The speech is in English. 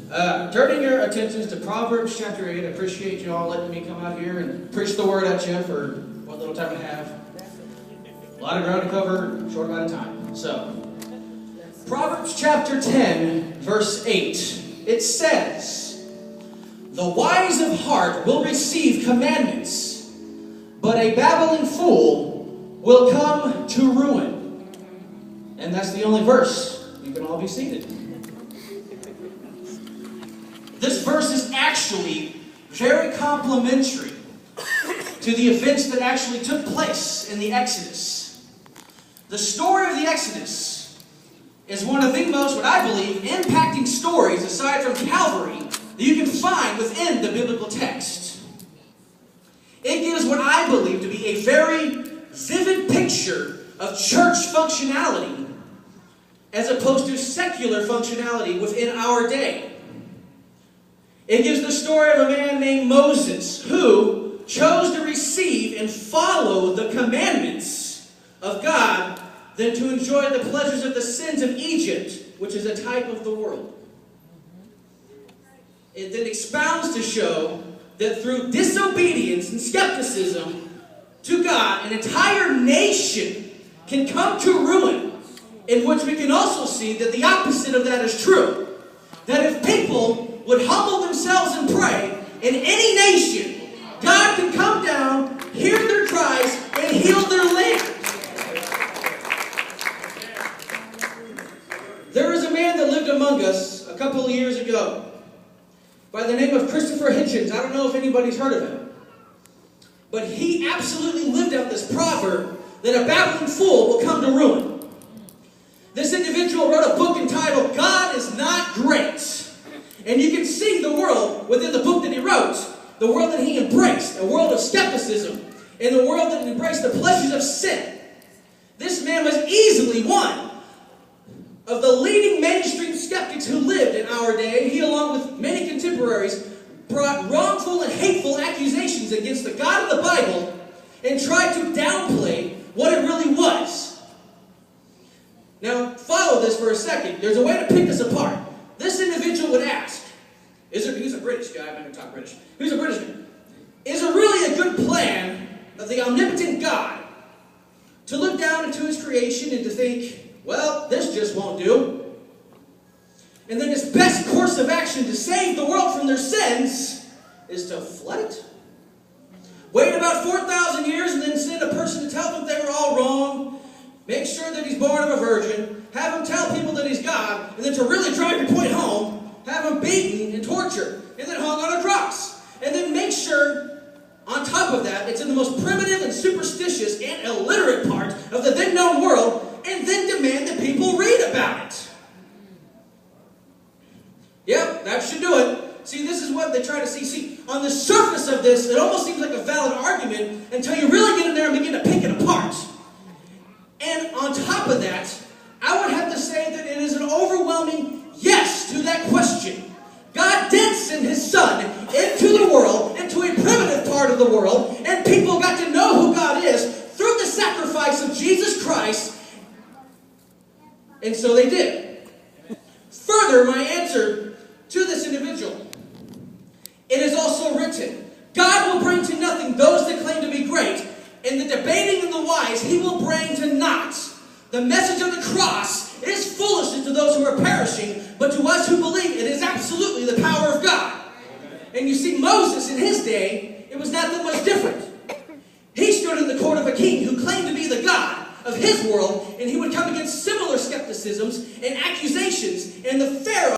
Turning your attentions to Proverbs chapter 8. I appreciate you all letting me come out here and preach the word at you for what little time I have. A lot of ground to cover, short amount of time. So, Proverbs chapter 10, verse 8. It says, "The wise of heart will receive commandments, but a babbling fool will come to ruin." And that's the only verse. You can all be seated. This verse is actually very complimentary to the events that actually took place in the Exodus. The story of the Exodus is one of the most, what I believe, impacting stories, aside from Calvary, that you can find within the biblical text. It gives what I believe to be a very vivid picture of church functionality as opposed to secular functionality within our day. It gives the story of a man named Moses who chose to receive and follow the commandments of God than to enjoy the pleasures of the sins of Egypt, which is a type of the world. It then expounds to show that through disobedience and skepticism to God, an entire nation can come to ruin, in which we can also see that the opposite of that is true. That if people would humble themselves and pray in any nation, God can come down, hear their cries, and heal their land. There is a man that lived among us a couple of years ago by the name of Christopher Hitchens. I don't know if anybody's heard of him. But he absolutely lived out this proverb that a babbling fool will come to ruin. This individual wrote a book entitled, "God is Not Great." And you can see the world within the book that he wrote, the world that he embraced, a world of skepticism, and the world that embraced the pleasures of sin. This man was easily one of the leading mainstream skeptics who lived in our day. He, along with many contemporaries, brought wrongful and hateful accusations against the God of the Bible and tried to downplay what it really was. Now, follow this for a second. There's a way to pick this apart. This individual would ask, he's a British guy, I'm not going to talk British. He's a British man. Is it really a good plan of the omnipotent God to look down into his creation and to think, well, this just won't do? And then his best course of action to save the world from their sins is to flood it? Wait about 4,000 years and then send a person to tell them they were all wrong? Make sure that he's born of a virgin, have him tell people that he's God, and then to really drive your point home, have him beaten and tortured, and then hung on a cross. And then make sure, on top of that, it's in the most primitive and superstitious and illiterate part of the then known world, and then demand that people read about it. Yep, that should do it. See, this is what they try to see. See, on the surface of this, it almost seems like a valid argument until you really get in there and begin to pick it apart. And on top of that, I would have to say that it is an overwhelming yes to that question. God did send his son into the world, into a primitive part of the world, and people got to know who God is through the sacrifice of Jesus Christ. And so they did. Further, my answer to this individual. It is also written, God will bring to nothing those that claim to be great. In the debating and the wise, he will bring to naught. The message of the cross is foolishness to those who are perishing, but to us who believe it is absolutely the power of God. And you see, Moses in his day, it was not that much different. He stood in the court of a king who claimed to be the God of his world, and he would come against similar skepticisms and accusations, and the Pharaoh